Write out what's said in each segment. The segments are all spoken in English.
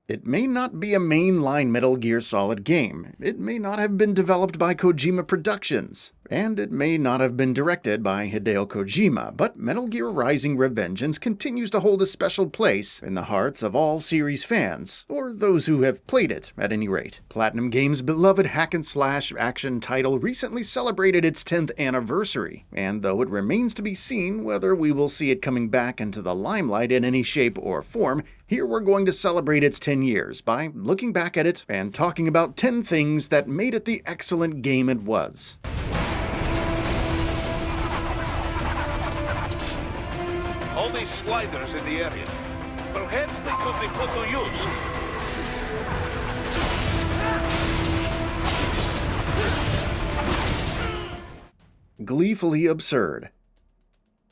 It may not be a mainline Metal Gear Solid game, it may not have been developed by Kojima Productions, and it may not have been directed by Hideo Kojima, but Metal Gear Rising: Revengeance continues to hold a special place in the hearts of all series fans, or those who have played it, at any rate. Platinum Games' beloved hack-and-slash action title recently celebrated its 10th anniversary, and though it remains to be seen whether we will see it coming back into the limelight in any shape or form, here we're going to celebrate its 10 years by looking back at it and talking about 10 things that made it the excellent game it was. All these sliders in the area. Perhaps they could be put to use. Gleefully absurd.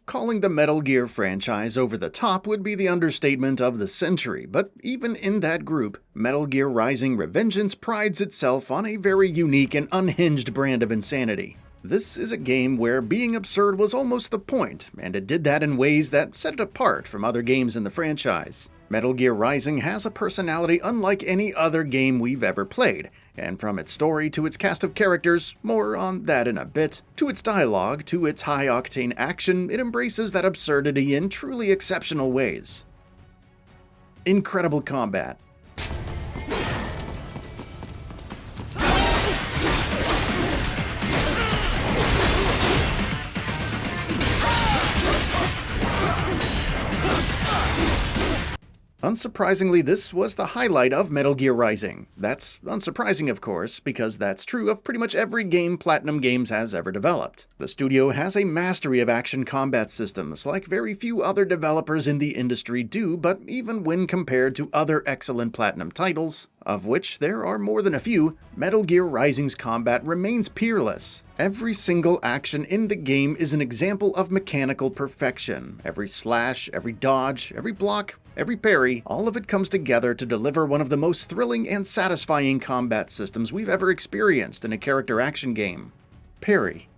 Calling the Metal Gear franchise over the top would be the understatement of the century, but even in that group, Metal Gear Rising: Revengeance prides itself on a very unique and unhinged brand of insanity. This is a game where being absurd was almost the point, and it did that in ways that set it apart from other games in the franchise. Metal Gear Rising has a personality unlike any other game we've ever played, and from its story to its cast of characters, more on that in a bit, to its dialogue, to its high-octane action, it embraces that absurdity in truly exceptional ways. Incredible combat. Unsurprisingly, this was the highlight of Metal Gear Rising. That's unsurprising, of course, because that's true of pretty much every game Platinum Games has ever developed. The studio has a mastery of action combat systems like very few other developers in the industry do, but even when compared to other excellent Platinum titles, of which there are more than a few, Metal Gear Rising's combat remains peerless. Every single action in the game is an example of mechanical perfection. Every slash, every dodge, every block, every parry, all of it comes together to deliver one of the most thrilling and satisfying combat systems we've ever experienced in a character action game. Parry.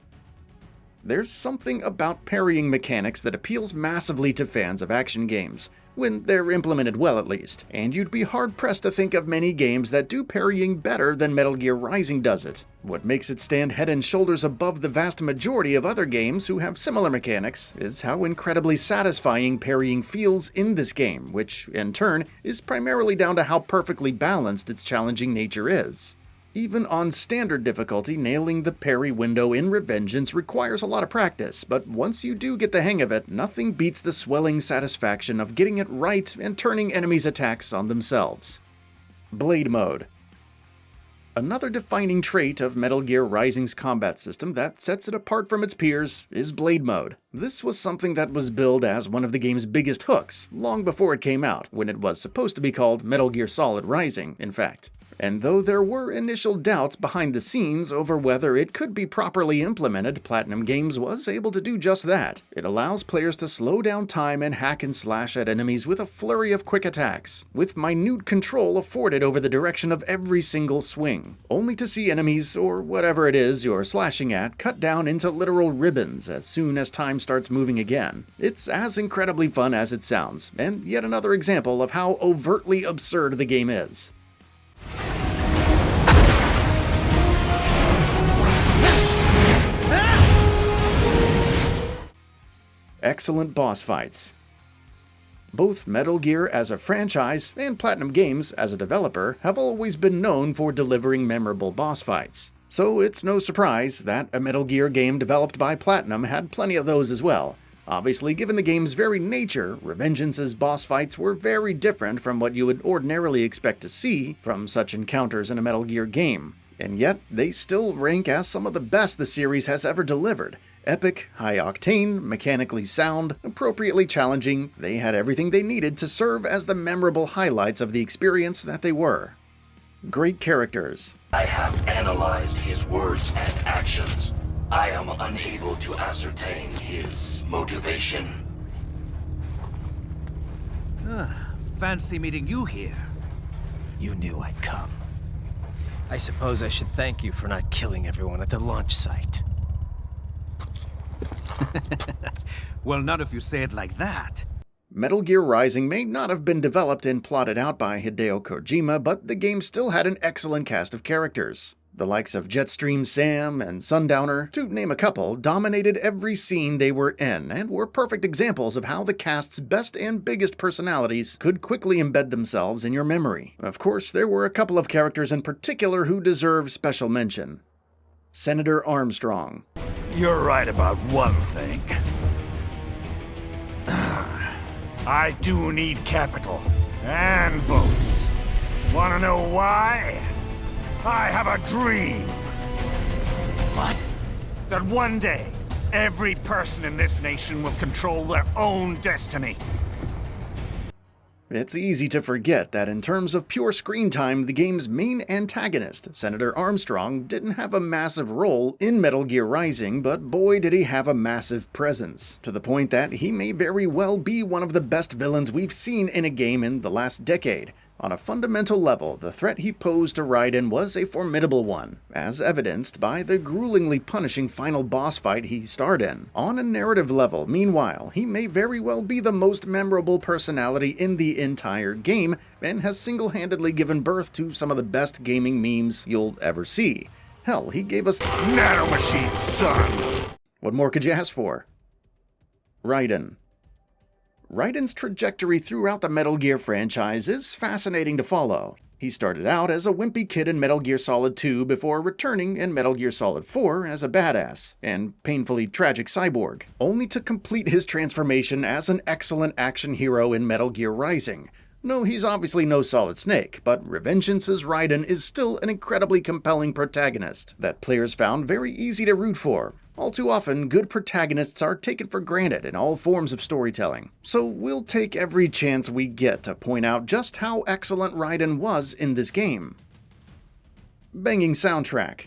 There's something about parrying mechanics that appeals massively to fans of action games, when they're implemented well at least, and you'd be hard-pressed to think of many games that do parrying better than Metal Gear Rising does it. What makes it stand head and shoulders above the vast majority of other games who have similar mechanics is how incredibly satisfying parrying feels in this game, which, in turn, is primarily down to how perfectly balanced its challenging nature is. Even on standard difficulty, nailing the parry window in Revengeance requires a lot of practice, but once you do get the hang of it, nothing beats the swelling satisfaction of getting it right and turning enemies' attacks on themselves. Blade Mode. Another defining trait of Metal Gear Rising's combat system that sets it apart from its peers is Blade Mode. This was something that was billed as one of the game's biggest hooks, long before it came out, when it was supposed to be called Metal Gear Solid Rising, in fact. And though there were initial doubts behind the scenes over whether it could be properly implemented, Platinum Games was able to do just that. It allows players to slow down time and hack and slash at enemies with a flurry of quick attacks, with minute control afforded over the direction of every single swing, only to see enemies, or whatever it is you're slashing at, cut down into literal ribbons as soon as time starts moving again. It's as incredibly fun as it sounds, and yet another example of how overtly absurd the game is. Excellent boss fights. Both Metal Gear as a franchise and Platinum Games as a developer have always been known for delivering memorable boss fights. So it's no surprise that a Metal Gear game developed by Platinum had plenty of those as well. Obviously, given the game's very nature, Revengeance's boss fights were very different from what you would ordinarily expect to see from such encounters in a Metal Gear game. And yet, they still rank as some of the best the series has ever delivered. Epic, high-octane, mechanically sound, appropriately challenging, they had everything they needed to serve as the memorable highlights of the experience that they were. Great characters. I have analyzed his words and actions. I am unable to ascertain his motivation. Fancy meeting you here. You knew I'd come. I suppose I should thank you for not killing everyone at the launch site. Well, not if you say it like that. Metal Gear Rising may not have been developed and plotted out by Hideo Kojima, but the game still had an excellent cast of characters. The likes of Jetstream Sam and Sundowner, to name a couple, dominated every scene they were in and were perfect examples of how the cast's best and biggest personalities could quickly embed themselves in your memory. Of course, there were a couple of characters in particular who deserve special mention. Senator Armstrong. You're right about one thing. I do need capital and votes. Wanna know why? I have a dream. What? That one day, every person in this nation will control their own destiny. It's easy to forget that in terms of pure screen time, the game's main antagonist, Senator Armstrong, didn't have a massive role in Metal Gear Rising, but boy did he have a massive presence, to the point that he may very well be one of the best villains we've seen in a game in the last decade. On a fundamental level, the threat he posed to Raiden was a formidable one, as evidenced by the gruelingly punishing final boss fight he starred in. On a narrative level, meanwhile, he may very well be the most memorable personality in the entire game, and has single-handedly given birth to some of the best gaming memes you'll ever see. Hell, he gave us Nanomachine, son! What more could you ask for? Raiden. Raiden's trajectory throughout the Metal Gear franchise is fascinating to follow. He started out as a wimpy kid in Metal Gear Solid 2 before returning in Metal Gear Solid 4 as a badass and painfully tragic cyborg, only to complete his transformation as an excellent action hero in Metal Gear Rising. No, he's obviously no Solid Snake, but Revengeance's Raiden is still an incredibly compelling protagonist that players found very easy to root for. All too often, good protagonists are taken for granted in all forms of storytelling, so we'll take every chance we get to point out just how excellent Raiden was in this game. Banging soundtrack.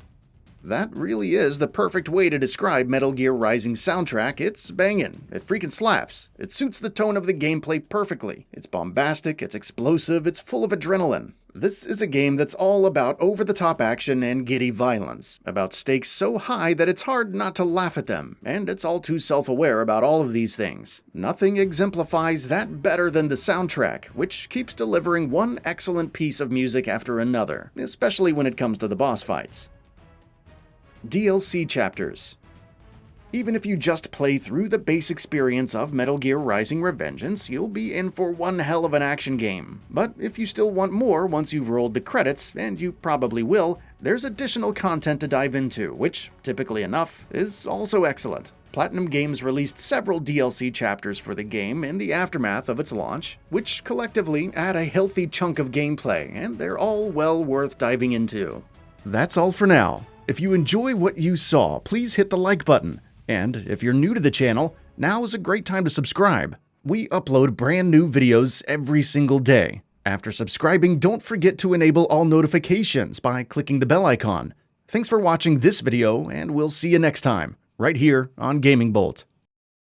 That really is the perfect way to describe Metal Gear Rising's soundtrack. It's bangin'. It freaking slaps. It suits the tone of the gameplay perfectly. It's bombastic, it's explosive, it's full of adrenaline. This is a game that's all about over-the-top action and giddy violence, about stakes so high that it's hard not to laugh at them, and it's all too self-aware about all of these things. Nothing exemplifies that better than the soundtrack, which keeps delivering one excellent piece of music after another, especially when it comes to the boss fights. DLC chapters. Even if you just play through the base experience of Metal Gear Rising Revengeance, you'll be in for one hell of an action game. But if you still want more once you've rolled the credits, and you probably will, there's additional content to dive into, which, typically enough, is also excellent. Platinum Games released several DLC chapters for the game in the aftermath of its launch, which collectively add a healthy chunk of gameplay, and they're all well worth diving into. That's all for now. If you enjoy what you saw, please hit the like button. And if you're new to the channel, now is a great time to subscribe. We upload brand new videos every single day. After subscribing, don't forget to enable all notifications by clicking the bell icon. Thanks for watching this video, and we'll see you next time, right here on Gaming Bolt.